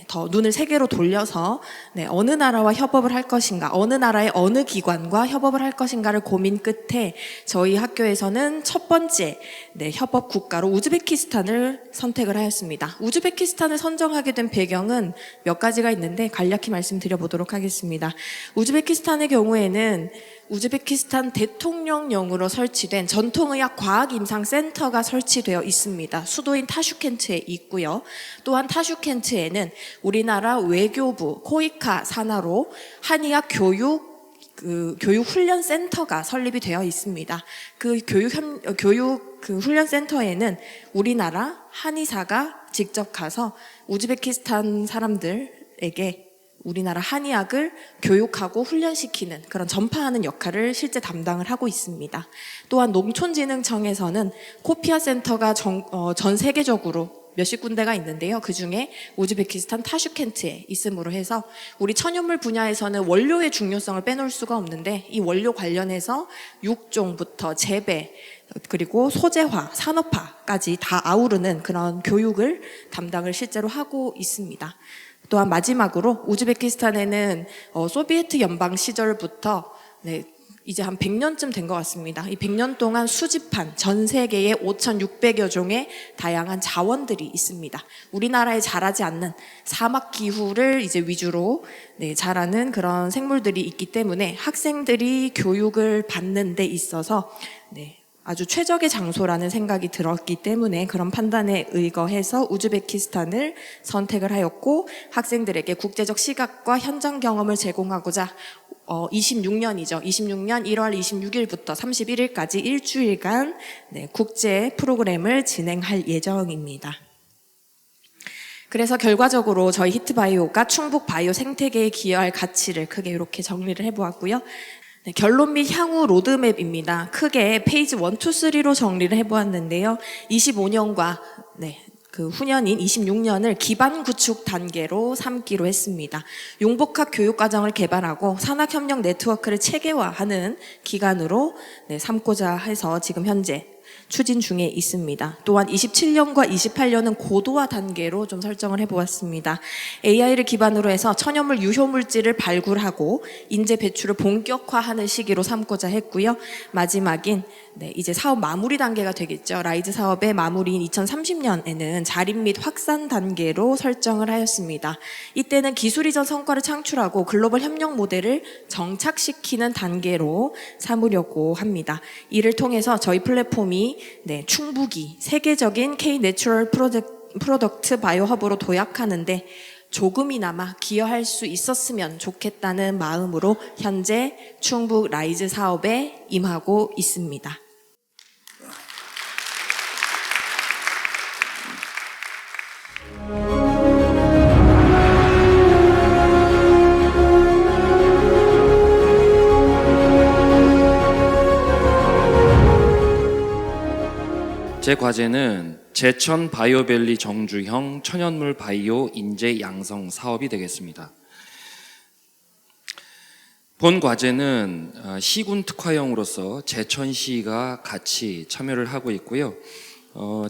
더 눈을 세계로 돌려서 어느 나라와 협업을 할 것인가, 어느 나라의 어느 기관과 협업을 할 것인가를 고민 끝에 저희 학교에서는 첫 번째 협업 국가로 우즈베키스탄을 선택을 하였습니다. 우즈베키스탄을 선정하게 된 배경은 몇 가지가 있는데 간략히 말씀드려 보도록 하겠습니다. 우즈베키스탄의 경우에는 우즈베키스탄 대통령령으로 설치된 전통의학 과학임상센터가 설치되어 있습니다. 수도인 타슈켄트에 있고요. 또한 타슈켄트에는 우리나라 외교부 코이카 산하로 한의학 교육훈련센터가 설립이 되어 있습니다. 그 훈련센터에는 우리나라 한의사가 직접 가서 우즈베키스탄 사람들에게 우리나라 한의학을 교육하고 훈련시키는 그런 전파하는 역할을 실제 담당을 하고 있습니다. 또한 농촌진흥청에서는 코피아 센터가 전 세계적으로 몇십 군데가 있는데요. 그중에 우즈베키스탄 타슈켄트에 있음으로 해서 우리 천연물 분야에서는 원료의 중요성을 빼놓을 수가 없는데 이 원료 관련해서 육종부터 재배 그리고 소재화, 산업화까지 다 아우르는 그런 교육을 담당을 실제로 하고 있습니다. 또한 마지막으로 우즈베키스탄에는 소비에트 연방 시절부터 이제 한 100년쯤 된 것 같습니다. 이 100년 동안 수집한 전 세계에 5,600여 종의 다양한 자원들이 있습니다. 우리나라에 자라지 않는 사막 기후를 이제 위주로 자라는 그런 생물들이 있기 때문에 학생들이 교육을 받는 데 있어서 아주 최적의 장소라는 생각이 들었기 때문에 그런 판단에 의거해서 우즈베키스탄을 선택을 하였고 국제적 시각과 현장 경험을 제공하고자 26년이죠. 26년 1월 26일부터 31일까지 일주일간 국제 프로그램을 진행할 예정입니다. 그래서 결과적으로 저희 히트바이오가 충북 바이오 생태계에 기여할 가치를 크게 이렇게 정리를 해보았고요. 결론 및 향후 로드맵입니다. 크게 페이지 1, 2, 3로 정리를 해보았는데요. 25년과 그 후년인 26년을 기반 구축 단계로 삼기로 했습니다. 융복합 교육과정을 개발하고 산학협력 네트워크를 체계화하는 기간으로 삼고자 해서 지금 현재 추진 중에 있습니다. 또한 27년과 28년은 고도화 단계로 좀 설정을 해보았습니다. AI를 기반으로 해서 천연물 유효물질을 발굴하고 인재 배출을 본격화하는 시기로 삼고자 했고요. 마지막인 이제 사업 마무리 단계가 되겠죠. 라이즈 사업의 마무리인 2030년에는 자립 및 확산 단계로 설정을 하였습니다. 이때는 기술 이전 성과를 창출하고 글로벌 협력 모델을 정착시키는 단계로 삼으려고 합니다. 이를 통해서 저희 플랫폼이 충북이 세계적인 K 내추럴 프로덕트 바이오 허브로 도약하는데 조금이나마 기여할 수 있었으면 좋겠다는 마음으로 현재 충북 라이즈 사업에 임하고 있습니다. 제 과제는 제천 바이오밸리 정주형 천연물 바이오 인재 양성 사업이 되겠습니다. 본 과제는 시군 특화형으로서 제천시가 같이 참여를 하고 있고요.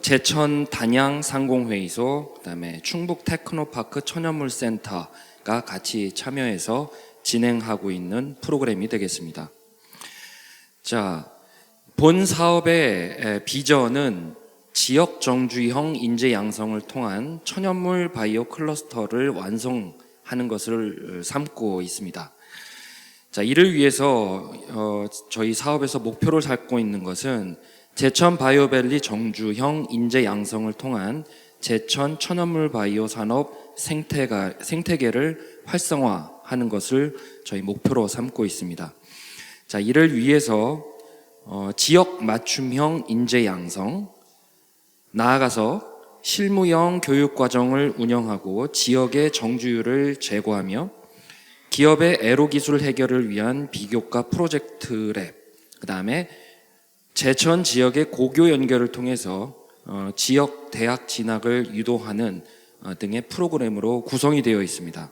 제천 단양 상공회의소, 그다음에 충북 테크노파크 천연물센터가 같이 참여해서 진행하고 있는 프로그램이 되겠습니다. 자, 본 사업의 비전은 지역 정주형 인재 양성을 통한 천연물 바이오 클러스터를 완성하는 것을 삼고 있습니다. 자, 이를 위해서 저희 사업에서 목표를 삼고 있는 것은 제천 바이오밸리 정주형 인재 양성을 통한 제천 천연물 바이오 산업 생태계를 활성화하는 것을 저희 목표로 삼고 있습니다. 자, 이를 위해서 지역 맞춤형 인재 양성, 나아가서 실무형 교육과정을 운영하고 지역의 정주율을 제고하며 기업의 애로 기술 해결을 위한 비교과 프로젝트 랩, 그 다음에 제천 지역의 고교 연결을 통해서 지역 대학 진학을 유도하는 등의 프로그램으로 구성이 되어 있습니다.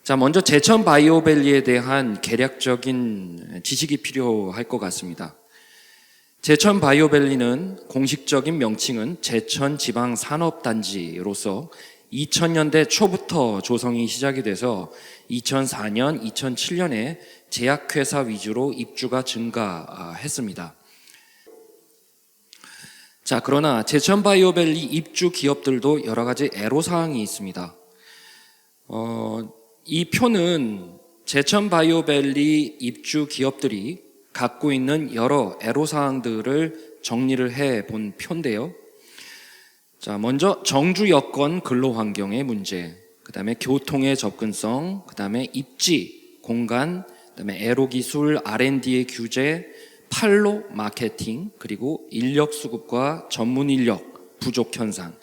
자, 먼저 제천 바이오밸리에 대한 개략적인 지식이 필요할 것 같습니다. 제천 바이오밸리는 공식적인 명칭은 제천 지방산업단지로서 2000년대 초부터 조성이 시작이 돼서 2004년, 2007년에 제약회사 위주로 입주가 증가했습니다. 자, 그러나 제천 바이오밸리 입주 기업들도 여러 가지 애로사항이 있습니다. 이 표는 제천 바이오밸리 입주 기업들이 갖고 있는 여러 애로사항들을 정리를 해 본 표인데요. 자, 먼저 정주 여건 근로 환경의 문제, 그 다음에 교통의 접근성, 그 다음에 입지, 공간, 그 다음에 에로기술, R&D의 규제, 판로 마케팅, 그리고 인력 수급과 전문 인력 부족 현상,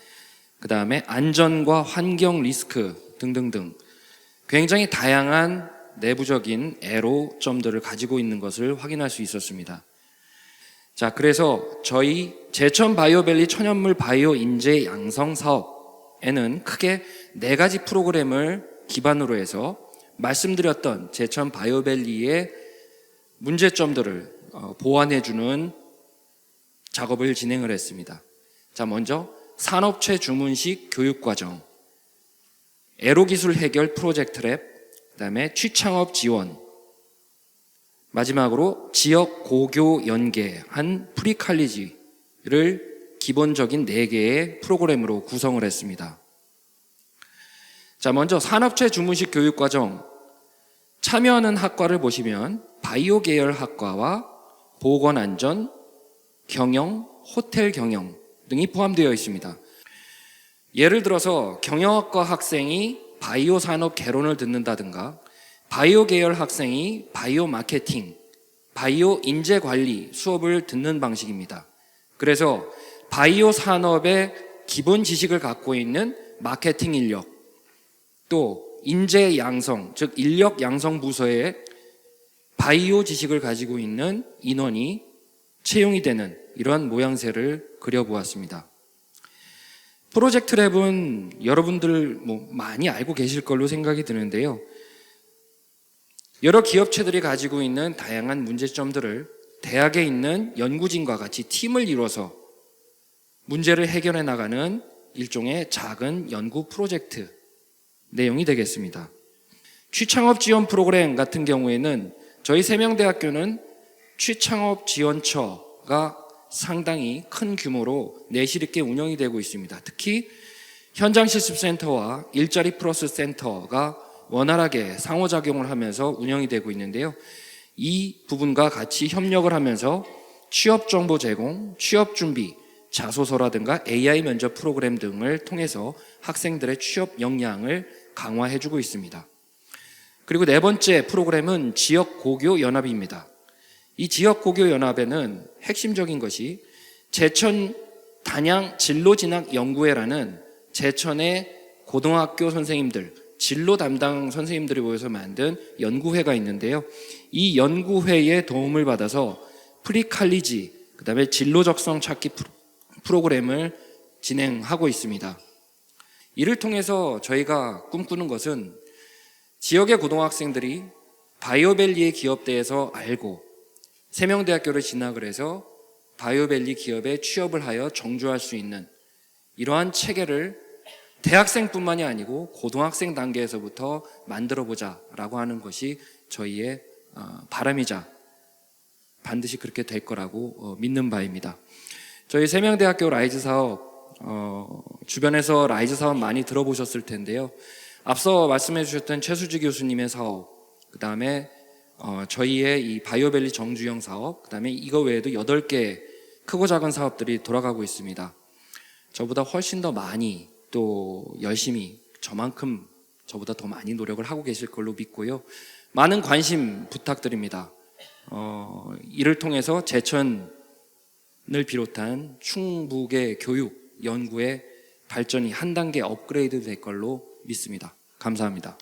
그 다음에 안전과 환경 리스크 등등등 굉장히 다양한 내부적인 애로점들을 가지고 있는 것을 확인할 수 있었습니다. 자, 그래서 저희 제천 바이오밸리 천연물 바이오 인재 양성 사업에는 크게 4가지 프로그램을 기반으로 해서 말씀드렸던 제천 바이오밸리의 문제점들을 보완해주는 작업을 진행을 했습니다. 자, 먼저 산업체 주문식 교육과정, 애로기술 해결 프로젝트 랩, 그 다음에 취창업 지원, 마지막으로 지역 고교 연계한 프리칼리지를 기본적인 4개의 프로그램으로 구성을 했습니다. 자, 먼저 산업체 주문식 교육과정, 참여하는 학과를 보시면 바이오 계열 학과와 보건안전, 경영, 호텔 경영 등이 포함되어 있습니다. 예를 들어서 경영학과 학생이 바이오 산업 개론을 듣는다든가 바이오 계열 학생이 바이오 마케팅, 바이오 인재 관리 수업을 듣는 방식입니다. 그래서 바이오 산업의 기본 지식을 갖고 있는 마케팅 인력, 또 인재 양성, 즉 인력 양성 부서에 바이오 지식을 가지고 있는 인원이 채용이 되는 이러한 모양새를 그려보았습니다. 프로젝트 랩은 여러분들 많이 알고 계실 걸로 생각이 드는데요. 여러 기업체들이 가지고 있는 다양한 문제점들을 대학에 있는 연구진과 같이 팀을 이뤄서 문제를 해결해 나가는 일종의 작은 연구 프로젝트 내용이 되겠습니다. 취창업 지원 프로그램 같은 경우에는 저희 세명대학교는 취창업 지원처가 상당히 큰 규모로 내실 있게 운영이 되고 있습니다. 특히 현장 실습센터와 일자리 플러스 센터가 원활하게 상호작용을 하면서 운영이 되고 있는데요. 이 부분과 같이 협력을 하면서 취업 정보 제공, 취업 준비, 자소서라든가 AI 면접 프로그램 등을 통해서 학생들의 취업 역량을 강화해주고 있습니다. 그리고 4번째 프로그램은 지역 고교 연합입니다. 이 지역 고교 연합에는 핵심적인 것이 제천 단양 진로진학 연구회라는 제천의 고등학교 선생님들, 진로 담당 선생님들이 모여서 만든 연구회가 있는데요. 이 연구회의 도움을 받아서 프리칼리지, 그 다음에 진로 적성 찾기 프로그램을 진행하고 있습니다. 이를 통해서 저희가 꿈꾸는 것은 지역의 고등학생들이 바이오밸리의 기업대에서 알고 세명대학교를 진학을 해서 바이오밸리 기업에 취업을 하여 정주할 수 있는 이러한 체계를 대학생뿐만이 아니고 고등학생 단계에서부터 만들어보자라고 하는 것이 저희의 바람이자 반드시 그렇게 될 거라고 믿는 바입니다. 저희 세명대학교 라이즈 사업, 주변에서 라이즈 사업 많이 들어보셨을 텐데요. 앞서 말씀해 주셨던 최수지 교수님의 사업, 그 다음에 저희의 이 바이오밸리 정주영 사업, 그 다음에 이거 외에도 8개 크고 작은 사업들이 돌아가고 있습니다. 저보다 훨씬 더 많이 또 열심히 저만큼 저보다 더 많이 노력을 하고 계실 걸로 믿고요. 많은 관심 부탁드립니다. 이를 통해서 제천을 비롯한 충북의 교육, 연구의 발전이 한 단계 업그레이드 될 걸로 믿습니다. 감사합니다.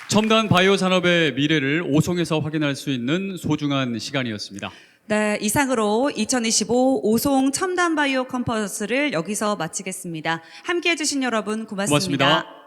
첨단 바이오 산업의 미래를 오송에서 확인할 수 있는 소중한 시간이었습니다. 네, 이상으로 2025 오송 첨단 바이오 컨퍼런스를 여기서 마치겠습니다. 함께해 주신 여러분 고맙습니다. 고맙습니다.